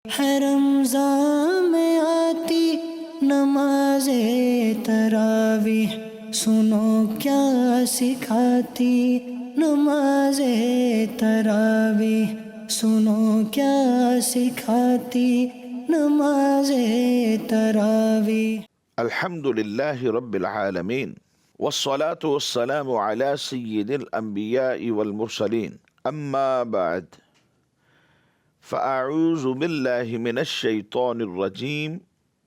ہے رمضان میں آتی نماز تراویح، سنو کیا سکھاتی نماز تراویح، سنو کیا سکھاتی نماز تراویح۔ الحمد لله رب العالمين والصلاة والسلام على سيد الأنبياء والمرسلين أما بعد فأعوذ بالله من الشيطان الرجيم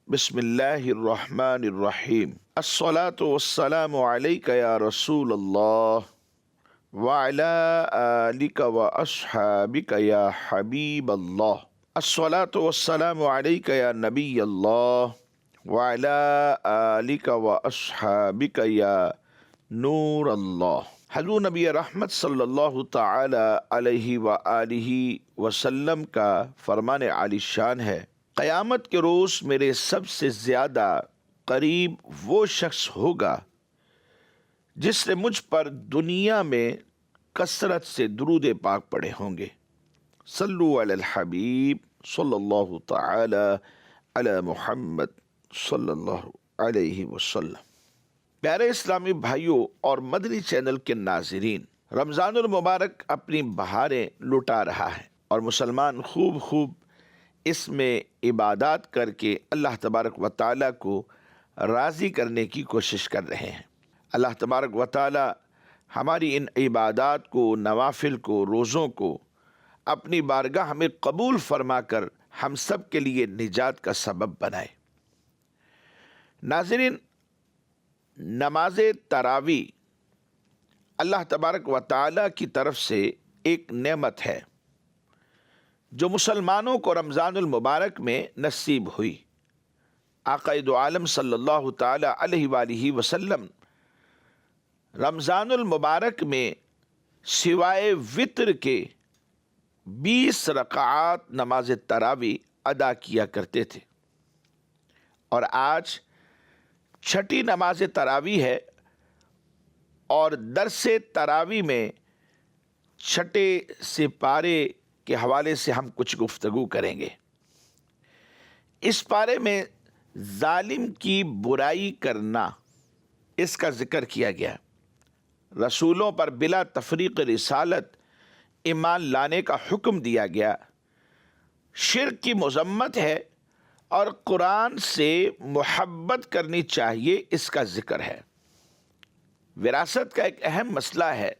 بسم الله الرحمن الرحيم الصلاة والسلام عليك يا رسول الله وعلى آلك وأصحابك يا حبيب الله الصلاة والسلام عليك يا نبي الله وعلى آلك وأصحابك يا نور اللہ۔ حضور نبی رحمت صلی اللہ تعالی علیہ وآلہ وسلم کا فرمان عالی شان ہے، قیامت کے روز میرے سب سے زیادہ قریب وہ شخص ہوگا جس نے مجھ پر دنیا میں کثرت سے درود پاک پڑھے ہوں گے۔ صلو علی الحبیب صلی اللہ تعالی علی محمد صلی اللہ علیہ وسلم۔ پیارے اسلامی بھائیوں اور مدنی چینل کے ناظرین، رمضان المبارک اپنی بہاریں لٹا رہا ہے اور مسلمان خوب اس میں عبادات کر کے اللہ تبارک و تعالیٰ کو راضی کرنے کی کوشش کر رہے ہیں۔ اللہ تبارک و تعالیٰ ہماری ان عبادات کو، نوافل کو، روزوں کو اپنی بارگاہ میں قبول فرما کر ہم سب کے لیے نجات کا سبب بنائے۔ ناظرین، نماز تراویح اللہ تبارک و تعالیٰ کی طرف سے ایک نعمت ہے جو مسلمانوں کو رمضان المبارک میں نصیب ہوئی۔ آقا دو عالم صلی اللہ تعالیٰ علیہ وآلہ وسلم رمضان المبارک میں سوائے وتر کے 20 رکعات نماز تراویح ادا کیا کرتے تھے، اور آج چھٹی نماز تراویح ہے اور درس تراویح میں چھٹے سپارے کے حوالے سے ہم کچھ گفتگو کریں گے۔ اس پارے میں ظالم کی برائی کرنا اس کا ذکر کیا گیا۔ رسولوں پر بلا تفریق رسالت ایمان لانے کا حکم دیا گیا، شرک کی مذمت ہے اور قرآن سے محبت کرنی چاہیے، اس کا ذکر ہے۔ وراثت کا ایک اہم مسئلہ ہے،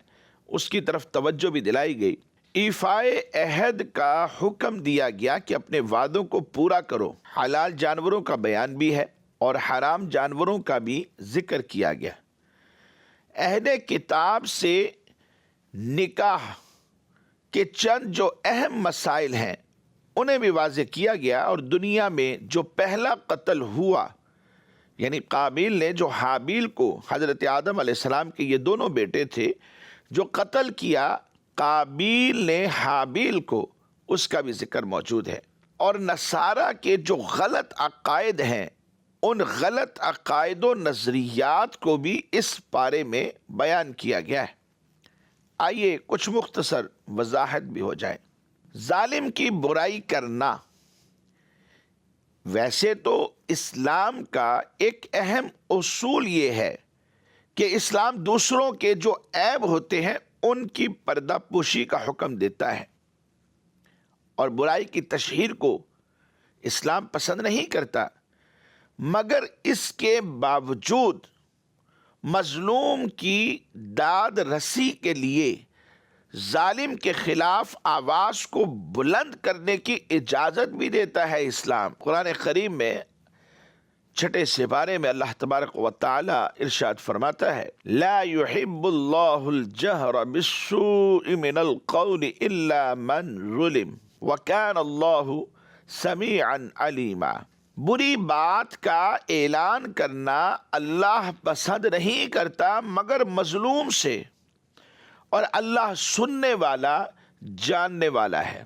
اس کی طرف توجہ بھی دلائی گئی۔ ایفائے عہد کا حکم دیا گیا کہ اپنے وعدوں کو پورا کرو۔ حلال جانوروں کا بیان بھی ہے اور حرام جانوروں کا بھی ذکر کیا گیا۔ عہد کتاب سے نکاح کے چند جو اہم مسائل ہیں انہیں بھی واضح کیا گیا، اور دنیا میں جو پہلا قتل ہوا، یعنی قابیل نے جو حابیل کو، حضرت آدم علیہ السلام کے یہ دونوں بیٹے تھے، جو قتل کیا قابیل نے حابیل کو، اس کا بھی ذکر موجود ہے۔ اور نصارہ کے جو غلط عقائد ہیں، ان غلط عقائد و نظریات کو بھی اس پارے میں بیان کیا گیا ہے۔ آئیے کچھ مختصر وضاحت بھی ہو جائے۔ ظالم کی برائی کرنا، ویسے تو اسلام کا ایک اہم اصول یہ ہے کہ اسلام دوسروں کے جو عیب ہوتے ہیں ان کی پردہ پوشی کا حکم دیتا ہے، اور برائی کی تشہیر کو اسلام پسند نہیں کرتا، مگر اس کے باوجود مظلوم کی داد رسی کے لیے ظالم کے خلاف آواز کو بلند کرنے کی اجازت بھی دیتا ہے اسلام۔ قرآن کریم میں چھٹے سپارے میں اللہ تبارک و تعالی ارشاد فرماتا ہے، لا يحب اللہ الجہر بالسوء من القول الا من ظلم وکان اللہ سمیعا علیما۔ بری بات کا اعلان کرنا اللہ پسند نہیں کرتا مگر مظلوم سے، اور اللہ سننے والا، جاننے والا ہے۔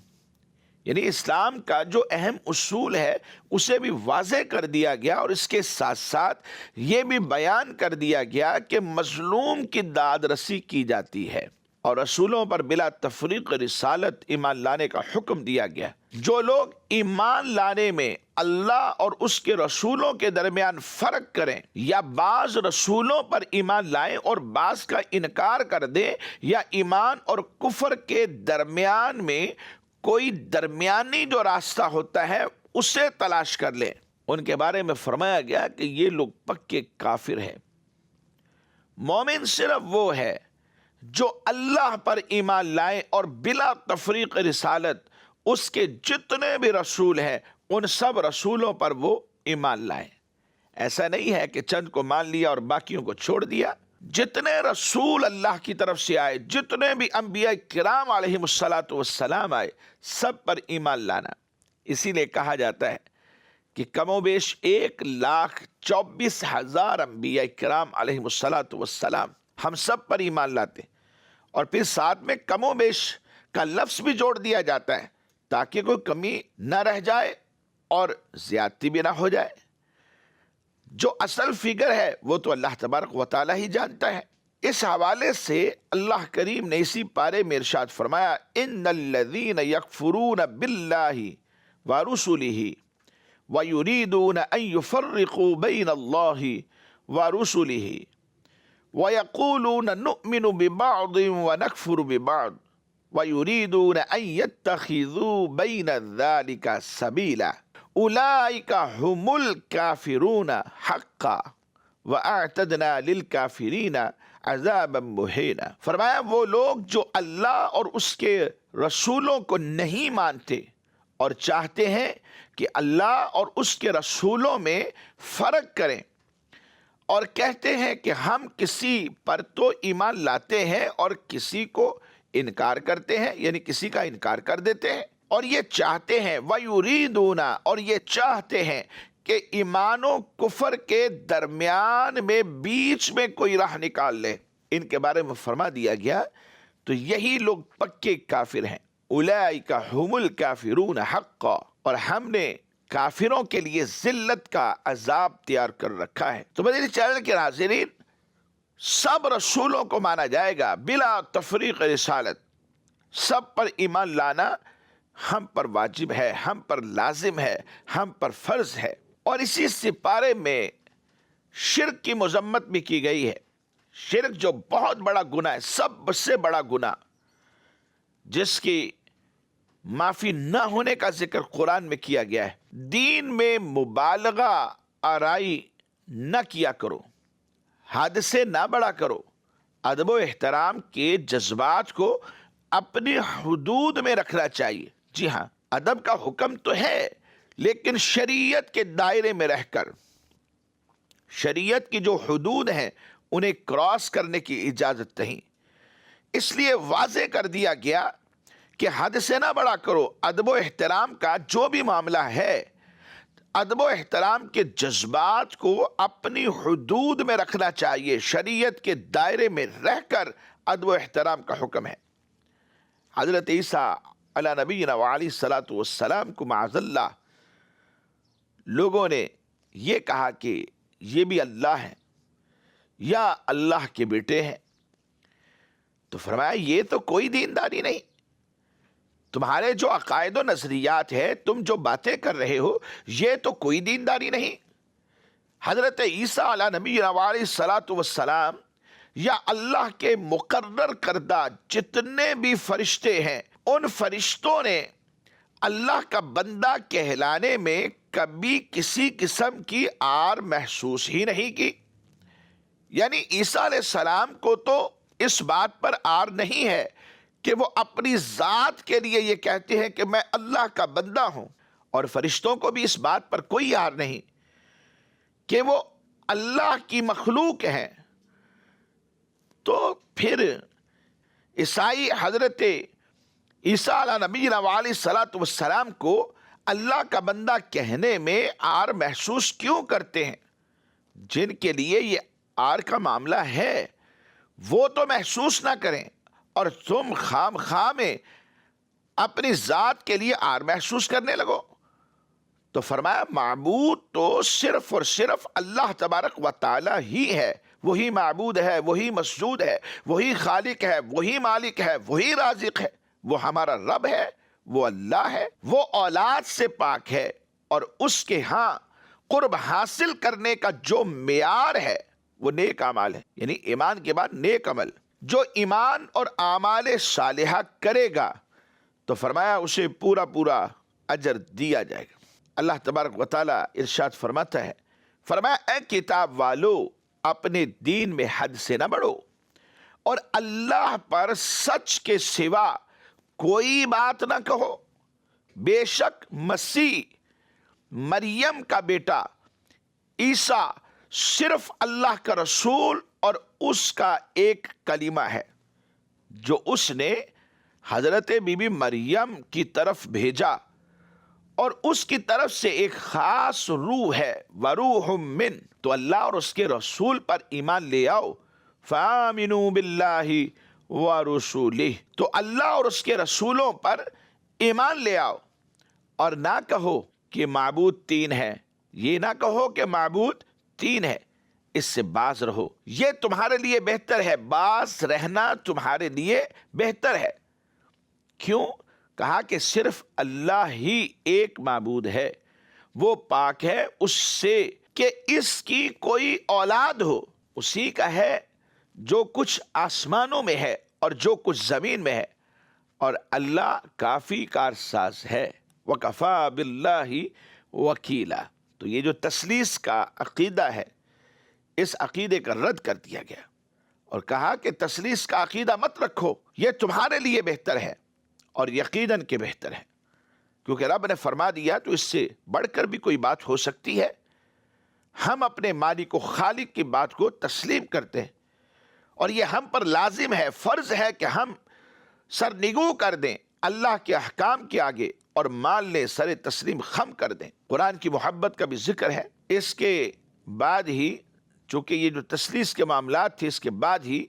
یعنی اسلام کا جو اہم اصول ہے اسے بھی واضح کر دیا گیا، اور اس کے ساتھ ساتھ یہ بھی بیان کر دیا گیا کہ مظلوم کی داد رسی کی جاتی ہے، اور رسولوں پر بلا تفریق رسالت ایمان لانے کا حکم دیا گیا۔ جو لوگ ایمان لانے میں اللہ اور اس کے رسولوں کے درمیان فرق کریں یا بعض رسولوں پر ایمان لائیں اور بعض کا انکار کر دیں یا ایمان اور کفر کے درمیان میں کوئی درمیانی جو راستہ ہوتا ہے اسے تلاش کر لیں، ان کے بارے میں فرمایا گیا کہ یہ لوگ پکے کافر ہیں۔ مومن صرف وہ ہے جو اللہ پر ایمان لائے اور بلا تفریق رسالت اس کے جتنے بھی رسول ہیں ان سب رسولوں پر وہ ایمان لائے۔ ایسا نہیں ہے کہ چند کو مان لیا اور باقیوں کو چھوڑ دیا۔ جتنے رسول اللہ کی طرف سے آئے، جتنے بھی انبیاء کرام علیہم السلام آئے، سب پر ایمان لانا۔ اسی لیے کہا جاتا ہے کہ کم و بیش 1,24,000 انبیاء کرام علیہم السلام ہم سب پر ایمان لاتے، اور پھر ساتھ میں کم و بیش کا لفظ بھی جوڑ دیا جاتا ہے تاکہ کوئی کمی نہ رہ جائے اور زیادتی بھی نہ ہو جائے۔ جو اصل فگر ہے وہ تو اللہ تبارک و تعالی ہی جانتا ہے۔ اس حوالے سے اللہ کریم نے اسی پارے میں ارشاد فرمایا، ان الذین یکفرون باللہ ورسلہ وَيُرِيدُونَ أَن يُفَرِّقُوا بَيْنَ اللَّهِ وَرُسُلِهِ وَيَقُولُونَ نُؤْمِنُ بِبَعْضٍ وَنَكْفُرُ بِبَعْضٍ وَيُرِيدُونَ أَن يَتَّخِذُوا بَيْنَ ذَلِكَ سَبِيلًا أُولَئِكَ هُمُ الْكَافِرُونَ حَقًّا وَأَعْتَدْنَا لِلْكَافِرِينَ عَذَابًا مُهِينًا۔ فرمایا وہ لوگ جو اللہ اور اس کے رسولوں کو نہیں مانتے اور چاہتے ہیں کہ اللہ اور اس کے رسولوں میں فرق کریں اور کہتے ہیں کہ ہم کسی پر تو ایمان لاتے ہیں اور کسی کو انکار کرتے ہیں، یعنی کسی کا انکار کر دیتے ہیں، اور یہ چاہتے ہیں وَيُرِيدُونَ اور یہ چاہتے ہیں کہ ایمان و کفر کے درمیان میں بیچ میں کوئی راہ نکال لے۔ ان کے بارے میں فرما دیا گیا تو یہی لوگ پکے کافر ہیں۔ اولئک ھم الکافرون حقا، اور ہم نے کافروں کے لیے ذلت کا عذاب تیار کر رکھا ہے۔ تو مدنی چینل کے ناظرین، سب رسولوں کو مانا جائے گا بلا تفریق رسالت، سب پر ایمان لانا ہم پر واجب ہے، ہم پر لازم ہے، ہم پر فرض ہے۔ اور اسی سپارے میں شرک کی مذمت بھی کی گئی ہے۔ شرک جو بہت بڑا گناہ ہے، سب سے بڑا گناہ، جس کی معافی نہ ہونے کا ذکر قرآن میں کیا گیا ہے۔ دین میں مبالغہ آرائی نہ کیا کرو، حد سے نہ بڑا کرو، ادب و احترام کے جذبات کو اپنی حدود میں رکھنا چاہیے۔ جی ہاں، ادب کا حکم تو ہے لیکن شریعت کے دائرے میں رہ کر، شریعت کی جو حدود ہیں انہیں کراس کرنے کی اجازت نہیں۔ اس لیے واضح کر دیا گیا کہ حد سے نہ بڑا کرو۔ ادب و احترام کا جو بھی معاملہ ہے، ادب و احترام کے جذبات کو اپنی حدود میں رکھنا چاہیے، شریعت کے دائرے میں رہ کر ادب و احترام کا حکم ہے۔ حضرت عیسیٰ علی نبینا وعلیہ الصلاۃ والسلام کو معاذ اللہ لوگوں نے یہ کہا کہ یہ بھی اللہ ہے یا اللہ کے بیٹے ہیں، تو فرمایا یہ تو کوئی دینداری نہیں، تمہارے جو عقائد و نظریات ہے، تم جو باتیں کر رہے ہو، یہ تو کوئی دینداری نہیں۔ حضرت عیسیٰ علیہ نبی علیہ الصلاۃ والسلام یا اللہ کے مقرر کردہ جتنے بھی فرشتے ہیں، ان فرشتوں نے اللہ کا بندہ کہلانے میں کبھی کسی قسم کی آر محسوس ہی نہیں کی۔ یعنی عیسیٰ علیہ السلام کو تو اس بات پر آر نہیں ہے کہ وہ اپنی ذات کے لیے یہ کہتے ہیں کہ میں اللہ کا بندہ ہوں، اور فرشتوں کو بھی اس بات پر کوئی آر نہیں کہ وہ اللہ کی مخلوق ہیں۔ تو پھر عیسائی حضرت عیسیٰ علیہ نبی علیہ الصلاۃ والسلام کو اللہ کا بندہ کہنے میں آر محسوس کیوں کرتے ہیں؟ جن کے لیے یہ آر کا معاملہ ہے وہ تو محسوس نہ کریں، اور تم خام میں اپنی ذات کے لیے آر محسوس کرنے لگو۔ تو فرمایا معبود تو صرف اور صرف اللہ تبارک و تعالی ہی ہے، وہی معبود ہے، وہی مسجود ہے، وہی خالق ہے، وہی مالک ہے، وہی رازق ہے، وہ ہمارا رب ہے، وہ اللہ ہے، وہ اولاد سے پاک ہے، اور اس کے ہاں قرب حاصل کرنے کا جو معیار ہے وہ نیک اعمال ہے، یعنی ایمان کے بعد نیک عمل۔ جو ایمان اور اعمال صالحہ کرے گا تو فرمایا اسے پورا پورا اجر دیا جائے گا۔ اللہ تبارک و تعالیٰ ارشاد فرماتا ہے، فرمایا اے کتاب والو اپنے دین میں حد سے نہ بڑھو، اور اللہ پر سچ کے سوا کوئی بات نہ کہو۔ بے شک مسیح مریم کا بیٹا عیسیٰ صرف اللہ کا رسول اور اس کا ایک کلمہ ہے جو اس نے حضرت بی بی مریم کی طرف بھیجا، اور اس کی طرف سے ایک خاص روح ہے، وروح من، تو اللہ اور اس کے رسول پر ایمان لے آؤ، فآمنوا باللہ ورسولہ، تو اللہ اور اس کے رسولوں پر ایمان لے آؤ، اور نہ کہو کہ معبود تین ہے، یہ نہ کہو کہ معبود تین ہے، اس سے باز رہو، یہ تمہارے لیے بہتر ہے، باز رہنا تمہارے لیے بہتر ہے۔ کیوں؟ کہا کہ صرف اللہ ہی ایک معبود ہے، وہ پاک ہے اس سے کہ اس کی کوئی اولاد ہو، اسی کا ہے جو کچھ آسمانوں میں ہے اور جو کچھ زمین میں ہے، اور اللہ کافی کارساز ہے، وَكَفَى بِاللَّهِ وَكِيلًا۔ تو یہ جو تثلیث کا عقیدہ ہے، اس عقیدے کا رد کر دیا گیا اور کہا کہ تثلیث کا عقیدہ مت رکھو، یہ تمہارے لیے بہتر ہے اور یقیناً کہ بہتر ہے، کیونکہ رب نے فرما دیا تو اس سے بڑھ کر بھی کوئی بات ہو سکتی ہے۔ ہم اپنے مالک و خالق کی بات کو تسلیم کرتے ہیں، اور یہ ہم پر لازم ہے، فرض ہے کہ ہم سرنگو کر دیں اللہ کے احکام کے آگے اور مان لیں، سر تسلیم خم کر دیں۔ قرآن کی محبت کا بھی ذکر ہے، اس کے بعد ہی چونکہ یہ جو تثلیث کے معاملات تھے، اس کے بعد ہی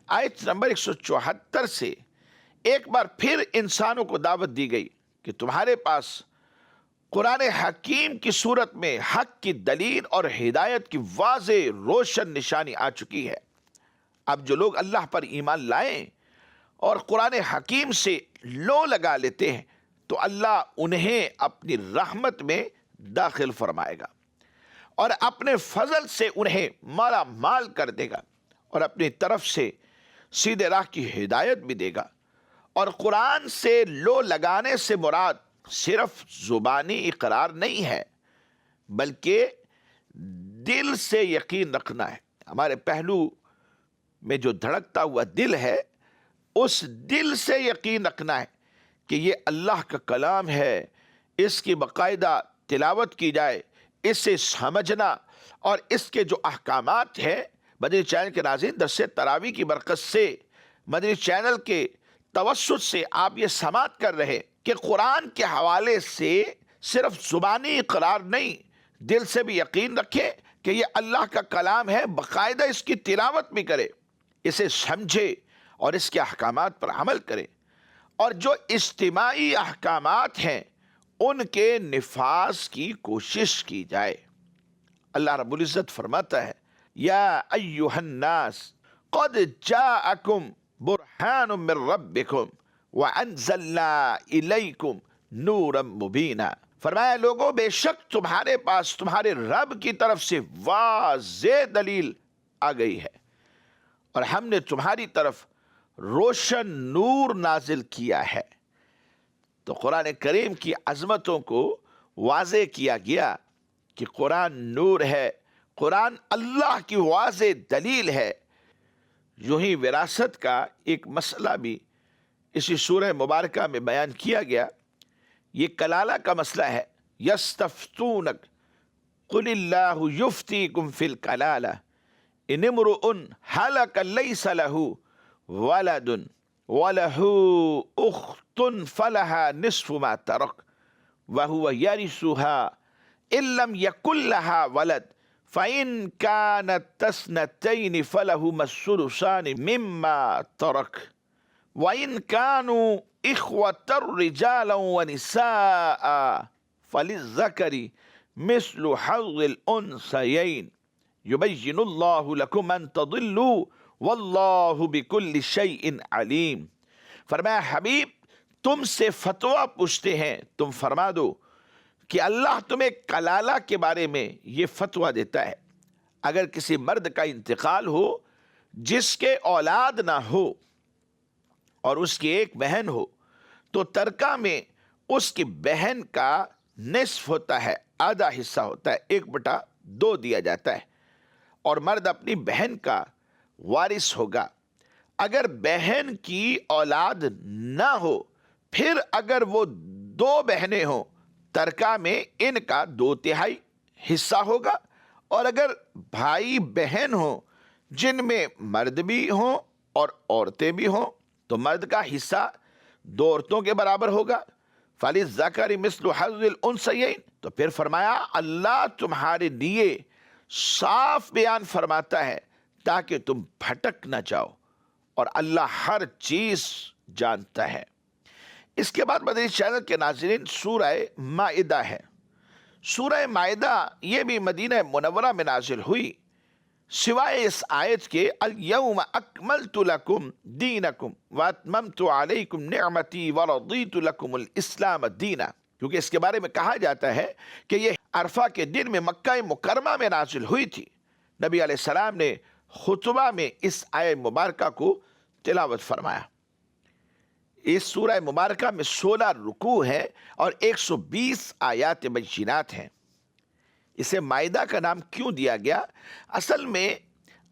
آیت نمبر 174 سے ایک بار پھر انسانوں کو دعوت دی گئی کہ تمہارے پاس قرآن حکیم کی صورت میں حق کی دلیل اور ہدایت کی واضح روشن نشانی آ چکی ہے۔ اب جو لوگ اللہ پر ایمان لائیں اور قرآن حکیم سے لو لگا لیتے ہیں تو اللہ انہیں اپنی رحمت میں داخل فرمائے گا اور اپنے فضل سے انہیں مالا مال کر دے گا، اور اپنی طرف سے سیدھے راہ کی ہدایت بھی دے گا۔ اور قرآن سے لو لگانے سے مراد صرف زبانی اقرار نہیں ہے، بلکہ دل سے یقین رکھنا ہے۔ ہمارے پہلو میں جو دھڑکتا ہوا دل ہے، اس دل سے یقین رکھنا ہے کہ یہ اللہ کا کلام ہے، اس کی باقاعدہ تلاوت کی جائے، اسے سمجھنا، اور اس کے جو احکامات ہیں، مدنی چینل کے ناظرین درس تراویح کی برکت سے، مدنی چینل کے توسط سے آپ یہ سماعت کر رہے کہ قرآن کے حوالے سے صرف زبانی اقرار نہیں، دل سے بھی یقین رکھے کہ یہ اللہ کا کلام ہے، باقاعدہ اس کی تلاوت بھی کرے، اسے سمجھے اور اس کے احکامات پر عمل کرے، اور جو اجتماعی احکامات ہیں ان کے نفاذ کی کوشش کی جائے۔ اللہ رب العزت فرماتا ہے، یا ایھا الناس قد جاءکم برہان من ربکم وانزلنا الیکم نورا مبینا۔ فرمایا لوگوں، بے شک تمہارے پاس تمہارے رب کی طرف سے واضح دلیل آ گئی ہے، اور ہم نے تمہاری طرف روشن نور نازل کیا ہے۔ تو قرآن کریم کی عظمتوں کو واضح کیا گیا کہ قرآن نور ہے، قرآن اللہ کی واضح دلیل ہے۔ یوں ہی وراثت کا ایک مسئلہ بھی اسی سورہ مبارکہ میں بیان کیا گیا، یہ کلالہ کا مسئلہ ہے۔ یستفتونک قل اللہ یفتیکم فی الکلالہ ان امرؤ ہلک لیس لہ ولد وَلَهُ أُخْتٌ فَلَهَا نِصْفُ مَا تَرَكَ وَهُوَ يَرِثُهَا إِن لَّمْ يَكُن لَّهَا وَلَدٌ فَإِن كَانَتْ اثْنَتَيْنِ فَلَهُمَا الثُّلُثَانِ مِمَّا تَرَكَ وَإِن كَانُوا إِخْوَةً رِجَالًا وَنِسَاءً فَلِلذَّكَرِ مِثْلُ حَظِّ الْأُنثَيَيْنِ یبین اللہ لکم ان تضلوا واللہ بکل شیء علیم۔ فرمایا حبیب تم سے فتویٰ پوچھتے ہیں، تم فرما دو کہ اللہ تمہیں کلالہ کے بارے میں یہ فتویٰ دیتا ہے، اگر کسی مرد کا انتقال ہو جس کے اولاد نہ ہو اور اس کی ایک بہن ہو تو ترکہ میں اس کی بہن کا نصف ہوتا ہے، آدھا حصہ ہوتا ہے، 1/2 دیا جاتا ہے، اور مرد اپنی بہن کا وارث ہوگا۔ اگر بہن کی اولاد نہ ہو، پھر اگر وہ 2 بہنیں ہوں، ترکہ میں ان کا 2/3 حصہ ہوگا، اور اگر بھائی بہن ہوں جن میں مرد بھی ہوں اور عورتیں بھی ہوں تو مرد کا حصہ 2 عورتوں کے برابر ہوگا۔ فَلِلذَّكَرِ مِثْلُ حَظِّ الْأُنثَيَيْنِ، تو پھر فرمایا اللہ تمہارے لیے صاف بیان فرماتا ہے تاکہ تم بھٹک نہ جاؤ، اور اللہ ہر چیز جانتا ہے۔ اس کے بعد مدنی چینل کے ناظرین سورہ مائدہ ہے۔ سورہ مائدہ یہ بھی مدینہ منورہ میں نازل ہوئی، سوائے اس آیت کے الیوم اکملت لکم دینکم واتممت علیکم نعمتی ورضیت لکم الاسلام دینا، کیونکہ اس کے بارے میں کہا جاتا ہے کہ یہ عرفہ کے دن میں مکہ مکرمہ میں نازل ہوئی تھی۔ نبی علیہ السلام نے خطبہ میں اس آیت مبارکہ کو تلاوت فرمایا۔ اس سورہ مبارکہ میں 16 رکوع ہیں اور 120 آیات بینات ہیں۔ اسے مائدہ کا نام کیوں دیا گیا؟ اصل میں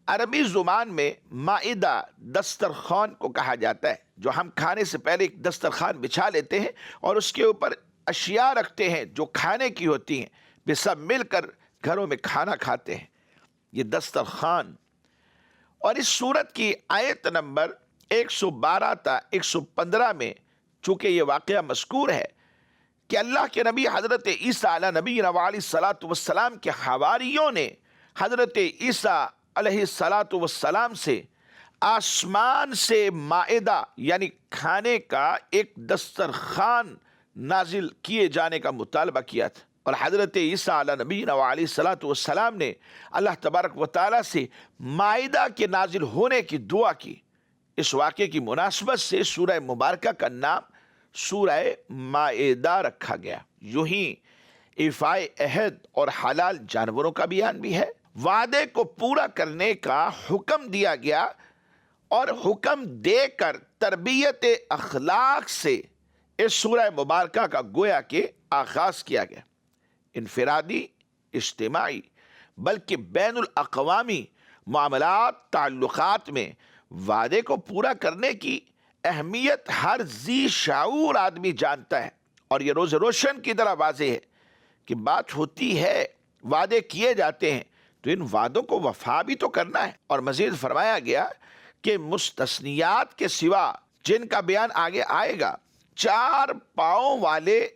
عربی زبان میں مائدہ دسترخوان کو کہا جاتا ہے، جو ہم کھانے سے پہلے ایک دسترخوان بچھا لیتے ہیں اور اس کے اوپر اشیاء رکھتے ہیں جو کھانے کی ہوتی ہیں، پھر سب مل کر گھروں میں کھانا کھاتے ہیں، یہ دسترخوان۔ اور اس سورت کی آیت نمبر 112 تا 115 میں چونکہ یہ واقعہ مذکور ہے کہ اللہ کے نبی حضرت عیسیٰ علیہ نبی علیہ الصلاۃ والسلام کے حواریوں نے حضرت عیسیٰ علیہ الصلاۃ والسلام سے آسمان سے مائدہ یعنی کھانے کا ایک دسترخوان نازل کیے جانے کا مطالبہ کیا تھا، اور حضرت عیسیٰ علیہ نبی علیہ الصلاۃ والسلام نے اللہ تبارک و تعالیٰ سے مائدہ کے نازل ہونے کی دعا کی۔ اس واقعے کی مناسبت سے سورہ مبارکہ کا نام سورہ مائدہ رکھا گیا۔ یوں ہی ایفائے عہد اور حلال جانوروں کا بیان بھی ہے، وعدے کو پورا کرنے کا حکم دیا گیا، اور حکم دے کر تربیت اخلاق سے اس سورہ مبارکہ کا گویا کہ آغاز کیا گیا۔ انفرادی، اجتماعی، بلکہ بین الاقوامی معاملات تعلقات میں وعدے کو پورا کرنے کی اہمیت ہر ذی شعور آدمی جانتا ہے، اور یہ روز روشن کی طرح واضح ہے کہ بات ہوتی ہے، وعدے کیے جاتے ہیں تو ان وعدوں کو وفا بھی تو کرنا ہے۔ اور مزید فرمایا گیا کہ مستثنیات کے سوا جن کا بیان آگے آئے گا، 4 پاؤں والے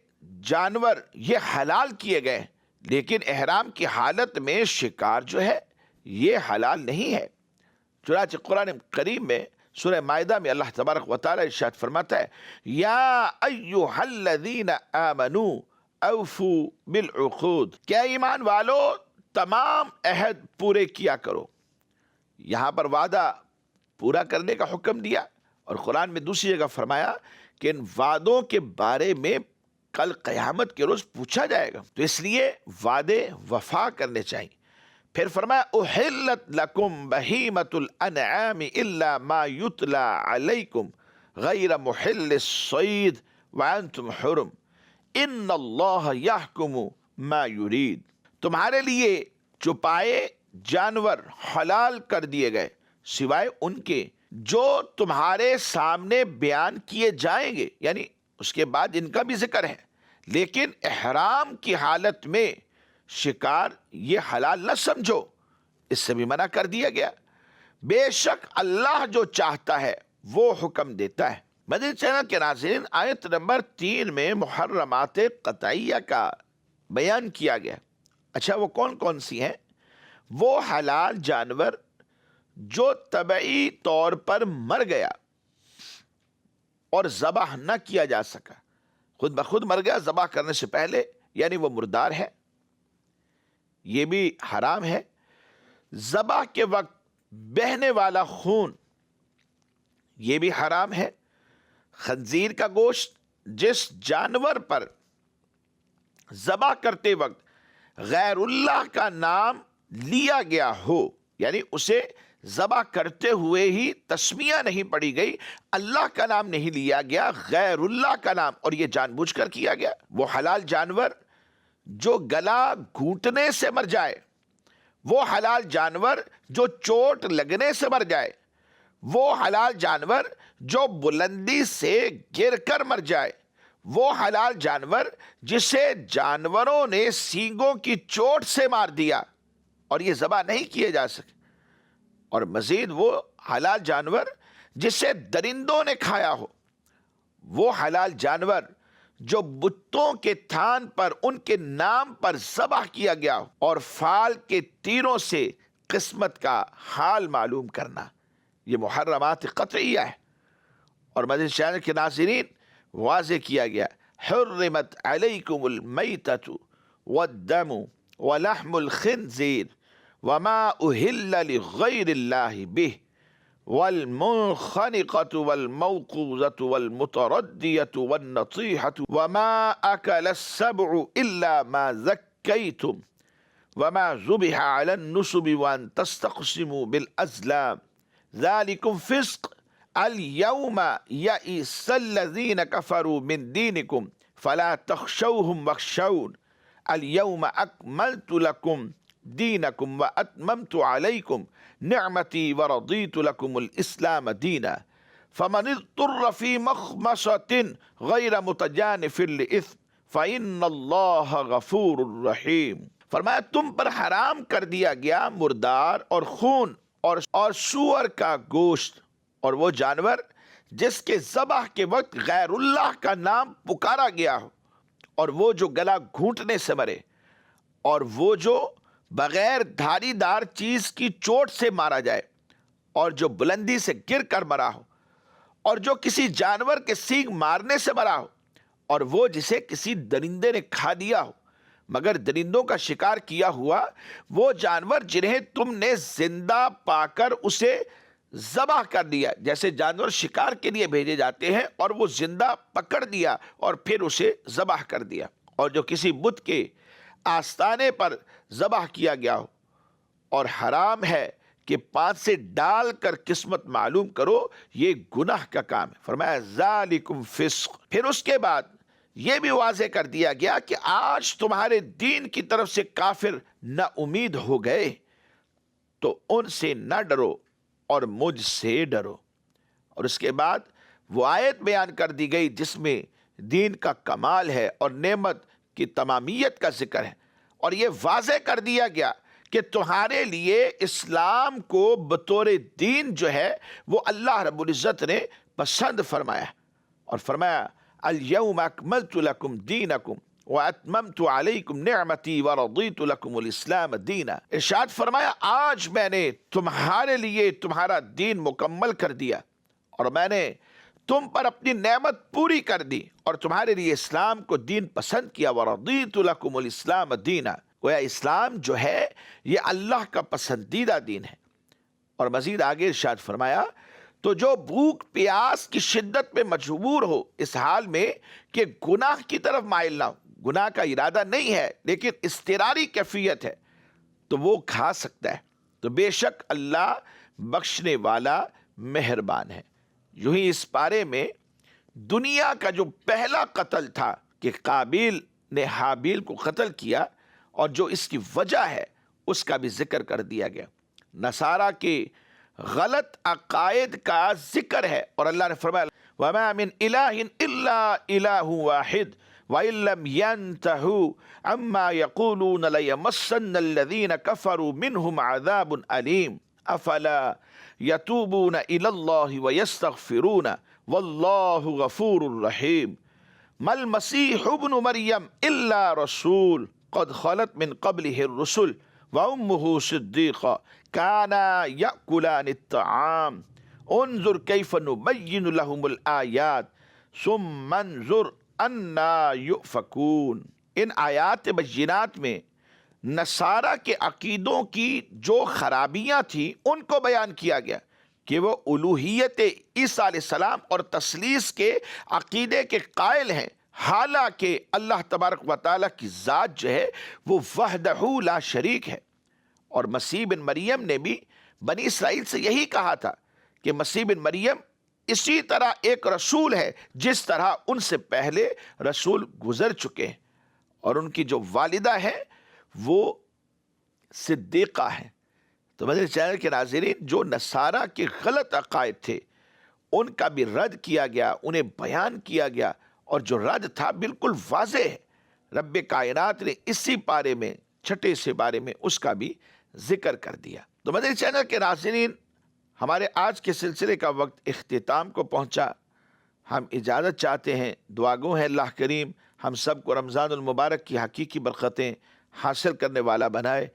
جانور یہ حلال کیے گئے، لیکن احرام کی حالت میں شکار جو ہے یہ حلال نہیں ہے۔ چنانچہ قرآن کریم میں سورہ مائدہ میں اللہ تبارک و تعالی ارشاد فرماتا ہے، یا ایھا الذین آمنوا اوفوا بالعقود، کیا ایمان والو تمام عہد پورے کیا کرو۔ یہاں پر وعدہ پورا کرنے کا حکم دیا، اور قرآن میں دوسری جگہ فرمایا کہ ان وعدوں کے بارے میں کل قیامت کے روز پوچھا جائے گا، تو اس لیے وعدے وفا کرنے چاہیے۔ پھر فرمایا احلت لکم بہیمۃ الانعام الا ما یتلی علیکم غیر محل الصید وانتم حرم ان اللہ یحکم ما یرید، تمہارے لیے چپائے جانور حلال کر دیے گئے سوائے ان کے جو تمہارے سامنے بیان کیے جائیں گے، یعنی اس کے بعد ان کا بھی ذکر ہے، لیکن احرام کی حالت میں شکار یہ حلال نہ سمجھو، اس سے بھی منع کر دیا گیا۔ بے شک اللہ جو چاہتا ہے وہ حکم دیتا ہے۔ مدنی چینل کے ناظرین، آیت نمبر 3 میں محرمات قطعیہ کا بیان کیا گیا۔ اچھا وہ کون کون سی ہیں؟ وہ حلال جانور جو طبعی طور پر مر گیا اور ذبح نہ کیا جا سکا، خود بخود مر گیا ذبح کرنے سے پہلے، یعنی وہ مردار ہے، یہ بھی حرام ہے۔ ذبح کے وقت بہنے والا خون یہ بھی حرام ہے۔ خنزیر کا گوشت جس جانور پر ذبح کرتے وقت غیر اللہ کا نام لیا گیا ہو، یعنی اسے ذبح کرتے ہوئے ہی تسمیہ نہیں پڑی گئی، اللہ کا نام نہیں لیا گیا، غیر اللہ کا نام، اور یہ جان بوجھ کر کیا گیا، وہ حلال جانور جو گلا گھونٹنے سے مر جائے، وہ حلال جانور جو چوٹ لگنے سے مر جائے، وہ حلال جانور جو بلندی سے گر کر مر جائے، وہ حلال جانور جسے جانوروں نے سینگوں کی چوٹ سے مار دیا اور یہ ذبح نہیں کیے جا سکے، اور مزید وہ حلال جانور جسے درندوں نے کھایا ہو، وہ حلال جانور جو بتوں کے تھان پر ان کے نام پر ذبح کیا گیا ہو، اور فال کے تیروں سے قسمت کا حال معلوم کرنا، یہ محرمات قطعیہ ہے۔ اور مزید چینل کے ناظرین واضح کیا گیا، حرمت علیکم المیتۃ والدم ولحم الخنزیر وما اہل لغیر اللہ بہ والمنخنقۃ والموقوذۃ والمتردیۃ والنطیحۃ وما اکل السبع الا ما ذکیتم وما ذبح علی النصب وان تستقسموا بالازلام ذلکم فسق اليوم یئس الذین کفروا من دینکم فلا تخشوهم واخشون اليوم اکملت لکم دینکم واتممت علیکم نعمتی ورضیت لکم الاسلام دینا فمن اضطر فی مخمصۃ غیر متجانف لإثم فإن اللہ غفور رحیم۔ فرمایا تم پر حرام کر دیا گیا مردار اور خون اور سور کا گوشت، اور وہ جانور جس کے ذبح کے وقت غیر اللہ کا نام پکارا گیا ہو، اور وہ جو گلا گھونٹنے سے مرے، اور وہ جو بغیر دھاری دار چیز کی چوٹ سے مارا جائے، اور جو بلندی سے گر کر مرا ہو، اور جو کسی جانور کے سینگ مارنے سے مرا ہو، اور وہ جسے کسی درندے نے کھا دیا ہو مگر درندوں کا شکار کیا ہوا، وہ جانور جنہیں تم نے زندہ پا کر اسے ذبح کر دیا، جیسے جانور شکار کے لیے بھیجے جاتے ہیں اور وہ زندہ پکڑ دیا اور پھر اسے ذبح کر دیا، اور جو کسی بت کے آستانے پر ذبح کیا گیا ہو، اور حرام ہے کہ پانچ سے ڈال کر قسمت معلوم کرو، یہ گناہ کا کام ہے۔ فرمایا ذالکم فسق۔ پھر اس کے بعد یہ بھی واضح کر دیا گیا کہ آج تمہارے دین کی طرف سے کافر نا امید ہو گئے تو ان سے نہ ڈرو اور مجھ سے ڈرو۔ اور اس کے بعد وہ آیت بیان کر دی گئی جس میں دین کا کمال ہے اور نعمت کی تمامیت کا ذکر ہے، اور یہ واضح کر دیا گیا کہ تمہارے لیے اسلام کو بطور دین جو ہے وہ اللہ رب العزت نے پسند فرمایا، اور فرمایا الیوم اکملت لکم دینکم واتممت علیکم نعمتی ورضیت لکم الاسلام دینا۔ ارشاد فرمایا آج میں نے تمہارے لیے تمہارا دین مکمل کر دیا، اور میں نے تم پر اپنی نعمت پوری کر دی اور تمہارے لیے اسلام کو دین پسند کیا، ورضیت لکم الاسلام دینا۔ گویا اسلام جو ہے یہ اللہ کا پسندیدہ دین ہے۔ اور مزید آگے ارشاد فرمایا تو جو بھوک پیاس کی شدت میں مجبور ہو اس حال میں کہ گناہ کی طرف مائل نہ ہو، گناہ کا ارادہ نہیں ہے لیکن اضطراری کیفیت ہے، تو وہ کھا سکتا ہے، تو بے شک اللہ بخشنے والا مہربان ہے۔ یوں ہی اس پارے میں دنیا کا جو پہلا قتل تھا کہ قابیل نے حابیل کو قتل کیا اور جو اس کی وجہ ہے اس کا بھی ذکر کر دیا گیا۔ نصارہ کے غلط عقائد کا ذکر ہے، اور اللہ نے فرمایا وَمَا مِنْ إِلَٰهٍ إِلَّا إِلَٰهٌ وَاحِدٌ وَإِن لَّمْ يَنْتَهُوا عَمَّا يَقُولُونَ لَيَمَسَّنَّ الَّذِينَ كَفَرُوا مِنْهُمْ عَذَابٌ أَلِيمٌ أَفَلَا يَتُوبُونَ إِلَى اللَّهِ وَيَسْتَغْفِرُونَ وَاللَّهُ غَفُورٌ رَحِيمٌ مَا الْمَسِيحُ ابْنُ مَرْيَمَ إِلَّا رَسُولٌ قَدْ خَلَتْ مِنْ قَبْلِهِ الرُّسُلُ وَأُمُّهُ صِدِّيقَةٌ كَانَا يَأْكُلَانِ الطَّعَامَ انظر كيف نبين لهم الآيات ثم انظر أنا يؤفكون۔ ان آیات بینات میں نصارہ کے عقیدوں کی جو خرابیاں تھیں ان کو بیان کیا گیا کہ وہ الوہیت عیسیٰ علیہ السلام اور تثلیث کے عقیدے کے قائل ہیں، حالانکہ اللہ تبارک و تعالیٰ کی ذات جو ہے وہ وحدہ لا شریک ہے۔ اور مسیح بن مریم نے بھی بنی اسرائیل سے یہی کہا تھا کہ مسیح بن مریم اسی طرح ایک رسول ہے جس طرح ان سے پہلے رسول گزر چکے ہیں، اور ان کی جو والدہ ہے وہ صدیقہ ہے۔ تو مدنی چینل کے ناظرین، جو نصارہ کے غلط عقائد تھے ان کا بھی رد کیا گیا، انہیں بیان کیا گیا، اور جو رد تھا بالکل واضح ہے۔ رب کائنات نے اسی پارے میں، چھٹے سے بارے میں اس کا بھی ذکر کر دیا۔ تو مدنی چینل کے ناظرین، ہمارے آج کے سلسلے کا وقت اختتام کو پہنچا۔ ہم اجازت چاہتے ہیں، دعا گو ہیں اللہ کریم ہم سب کو رمضان المبارک کی حقیقی برکتیں حاصل کرنے والا بنائے،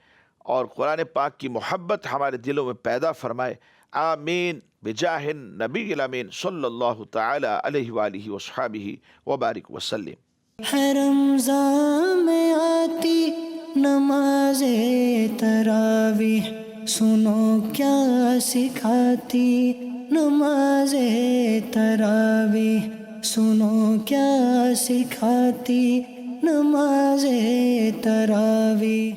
اور قرآن پاک کی محبت ہمارے دلوں میں پیدا فرمائے۔ آمین بجاہ النبی الامین صلی اللہ تعالی علیہ وآلہ وصحبہ وبارک وسلم۔ ہے رمضان میں آتی نماز تراویح، سنو کیا سکھاتی نماز تراویح، سنو کیا سکھاتی نماز تراویح۔